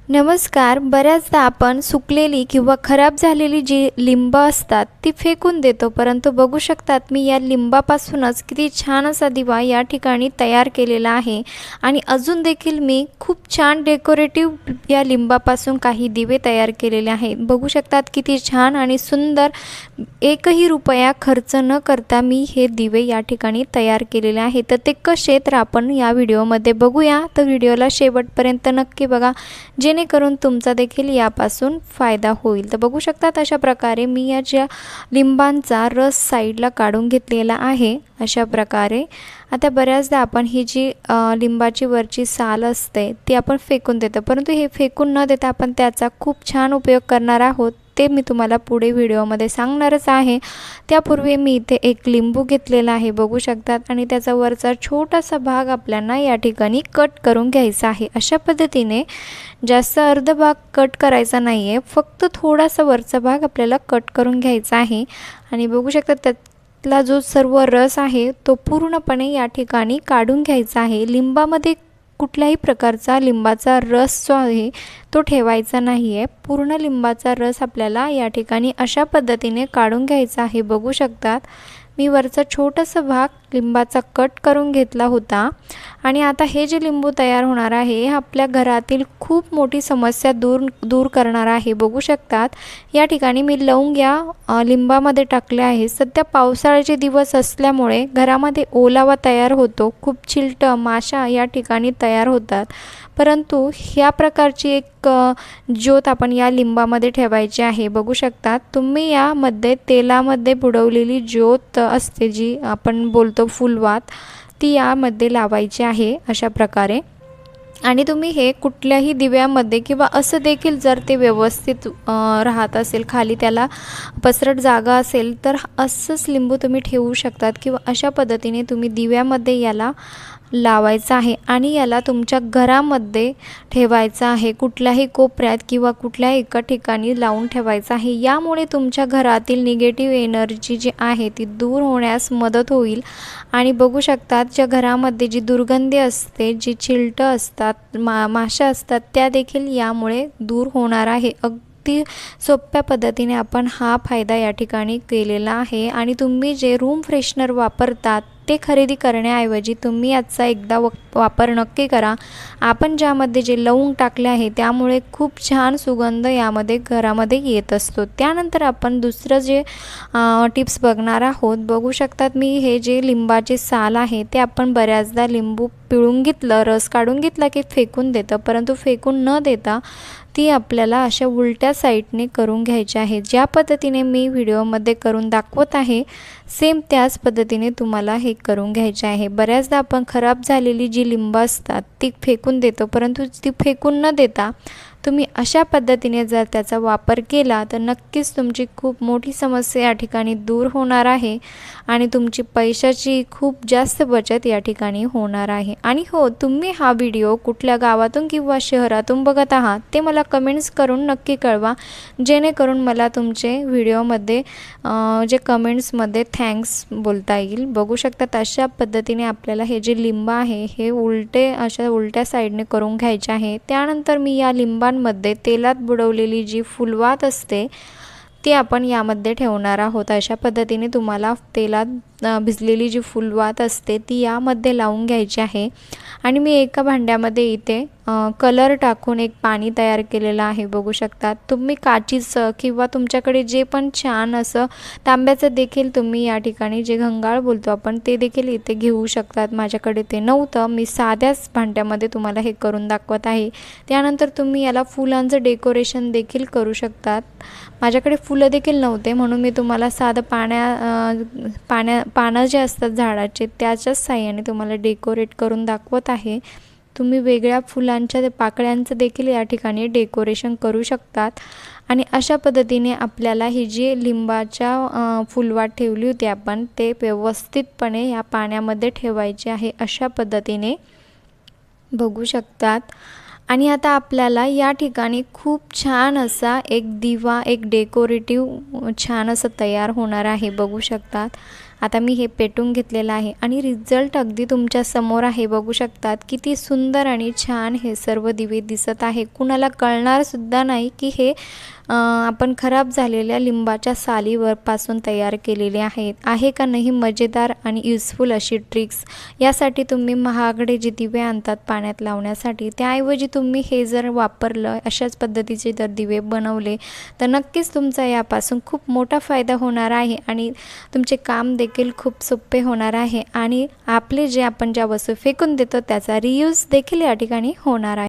नमस्कार. बऱ्याचदा आपण सुकलेली किंवा खराब झालेली जी लिंब असतात ती फेकून देतो, परंतु बघू शकतात मी या लिंबापासूनच किती छान असा दिवा या ठिकाणी तयार केलेला आहे. आणि अजून देखील मी खूप छान डेकोरेटिव्ह या लिंबापासून काही दिवे तयार केलेले आहेत. बघू शकतात किती छान आणि सुंदर, एकही रुपया खर्च न करता मी हे दिवे या ठिकाणी तयार केलेले आहेत. तर ते कसे, तर आपण या व्हिडिओमध्ये बघूया. तर व्हिडिओला शेवटपर्यंत नक्की बघा, जेणेकरून तुमचा देखील यापासून फायदा होईल. तर बघू शकतात अशा प्रकारे मी या ज्या लिंबांचा रस साईडला काढून घेतलेला आहे. अशा प्रकारे आता बऱ्याचदा आपण ही जी लिंबाची वरची साल असते ती आपण फेकून देतो, परंतु हे फेकून न देता आपण त्याचा खूप छान उपयोग करणार आहोत. ते मी तुम्हाला पुढे व्हिडिओमध्ये सांगणारच आहे. त्यापूर्वी मी इथे एक लिंबू घेतलेला आहे, बघू शकतात, आणि त्याचा वरचा छोटासा भाग आपल्याला या ठिकाणी कट करून घ्यायचा आहे. अशा पद्धतीने जास्त अर्ध भाग कट करायचा नाही आहे, फक्त थोडासा वरचा भाग आपल्याला कट करून घ्यायचा आहे. आणि बघू शकता त्यातला जो सर्व रस आहे तो पूर्णपणे या ठिकाणी काढून घ्यायचा आहे. लिंबामध्ये कुठल्याही प्रकारचा लिंबाचा रस जो आहे तो ठेवायचा नाही आहे. पूर्ण लिंबाचा रस आपल्याला या ठिकाणी अशा पद्धतीने काढून घ्यायचा आहे. बघू शकतात मी वरचा छोटासा भाग लिंबाचा कट करून घेतला होता. आणि आता हे जे लिंबू तयार होणार आहे हे आपल्या घरातील खूप मोठी समस्या दूर करणार आहे. बघू शकतात या ठिकाणी मी लवंग या लिंबामध्ये टाकले आहे. सध्या पावसाळ्याचे दिवस असल्यामुळे घरामध्ये ओलावा तयार होतो, खूप चिलटं माशा या ठिकाणी तयार होतात, परंतु ह्या प्रकारची एक ज्योत आपण या लिंबामध्ये ठेवायची आहे. बघू शकतात तुम्ही यामध्ये तेलामध्ये बुडवलेली ज्योत असते जी आपण बोलतो फुलवात, ती यामध्ये लावायची आहे अशा प्रकारे. आणि तुम्ही हे कुठल्याही दिव्यामध्ये किंवा असं देखील जर ते व्यवस्थित राहत असेल, खाली त्याला पसरट जागा असेल तर असंच लिंबू तुम्ही ठेवू शकतात, किंवा अशा पद्धतीने तुम्ही दिव्यामध्ये याला लावायचं आहे आणि याला तुमच्या घरामध्ये ठेवायचं आहे. कुठल्याही कोपऱ्यात किंवा कुठल्याही एका ठिकाणी लावून ठेवायचं आहे. यामुळे तुमच्या घरातील निगेटिव्ह एनर्जी जी आहे ती दूर होण्यास मदत होईल. आणि बघू शकतात ज्या घरामध्ये जी दुर्गंधी असते, जी चिलटं असतात, माशा असतात, त्या देखील यामुळे दूर होणार आहे. अगदी सोप्या पद्धतीने आपण हा फायदा या ठिकाणी केलेला आहे. आणि तुम्ही जे रूम फ्रेशनर वापरतात ते खरेदी करण्याऐवजी तुम्ही याचा एकदा वापर नक्की करा. आपण ज्यामध्ये जे लवंग टाकले आहे त्यामुळे खूप छान सुगंध यामध्ये घरामध्ये येत असतो. त्यानंतर आपण दुसरं जे टिप्स बघणार आहोत. बघू शकतात मी हे जे लिंबाचे साल आहे ते आपण बऱ्याचदा लिंबू पिळून घेतलं, रस काढून घेतला की फेकून देतं, परंतु फेकून न देता ती आपल्याला अशा उलट्या साईडने करून घ्यायची आहे. ज्या पद्धतीने मी व्हिडिओमध्ये करून दाखवत आहे सेम त्याच पद्धतीने तुम्हाला हे करून घ्यायचे आहे. बऱ्याचदा आपण खराब झालेली जी लिंब असतात ती फेकून देतो, परंतु ती फेकून न देता तुम्ही अशा पद्धतीने जर त्याचा वापर केला तर नक्कीच तुमची खूप मोठी समस्या या ठिकाणी दूर होणार आहे आणि तुमची पैशाची खूप जास्त बचत या ठिकाणी होणार आहे. आणि हो, तुम्ही हा व्हिडिओ कुठल्या गावातून किंवा शहरातून बघत आहात ते मला कमेंट्स करून नक्की कळवा, जेणेकरून मला तुमचे व्हिडिओमध्ये जे कमेंट्समध्ये थँक्स बोलता येईल. बघू शकतात अशा पद्धतीने आपल्याला हे जे लिंब आहे हे अशा उलट्या साईडने करून घ्यायचे आहे. त्यानंतर मी या लिंबांमध्ये तेलात बुडवलेली जी फुलवात असते ती आपण यामध्ये ठेवणार आहोत. अशा पद्धतीने तुम्हाला तेलात भिजलेली जी फुलवात असते ती यामध्ये लावून घ्यायची आहे. आणि मी एका भांड्यामध्ये इथे कलर टाकून एक पाणी तयार केलेलं आहे. बघू शकतात तुम्ही काचीचं किंवा तुमच्याकडे जे पण छान असं तांब्याचं देखील तुम्ही या ठिकाणी जे घंगाळ बोलतो आपण ते देखील इथे घेऊ शकतात. माझ्याकडे ते नव्हतं, मी साध्याच भांड्यामध्ये तुम्हाला हे करून दाखवत आहे. त्यानंतर तुम्ही याला फुलांचं डेकोरेशन देखील करू शकतात. माझ्याकडे फुलं देखील नव्हते म्हणून मी तुम्हाला साधं पानं जे असतात झाडाचे त्याच्याच साहाय्याने तुम्हाला डेकोरेट करून दाखवत आहे. तुम्ही वेगळ्या फुलांच्या पाकळ्यांचं देखील या ठिकाणी डेकोरेशन करू शकतात. आणि अशा पद्धतीने आपल्याला ही जी लिंबाच्या फुलवात ठेवली होती आपण ते व्यवस्थितपणे या पाण्यामध्ये ठेवायचे आहे. अशा पद्धतीने बघू शकतात. आणि आता आपल्याला या ठिकाणी खूप छान असा एक दिवा, एक डेकोरेटिव्ह छान असं तयार होणार आहे. बघू शकतात आता मी हे पेटून घेतलेलं आहे आणि रिझल्ट अगदी तुमच्या समोर आहे, बघू शकतात किती सुंदर आणि छान हे सर्व दिवे दिसत आहे. कुणाला कळणारसुद्धा नाही की हे आपण खराब झालेल्या लिंबाच्या सालीपासून तयार केलेले आहेत. आहे का नाही मजेदार आणि युजफुल अशी ट्रिक्स. यासाठी तुम्ही महागडे जे दिवे आणतात पाण्यात लावण्यासाठी, त्याऐवजी तुम्ही हे जर वापरलं, अशाच पद्धतीचे जर दिवे बनवले, तर नक्कीच तुमचा यापासून खूप मोठा फायदा होणार आहे आणि तुमचे काम देखील खूप सोपे होणार आहे आणि आपले जे आपण ज्या वस्तू फेकून देतो त्याचा रियूज देखील या ठिकाणी होणार आहे.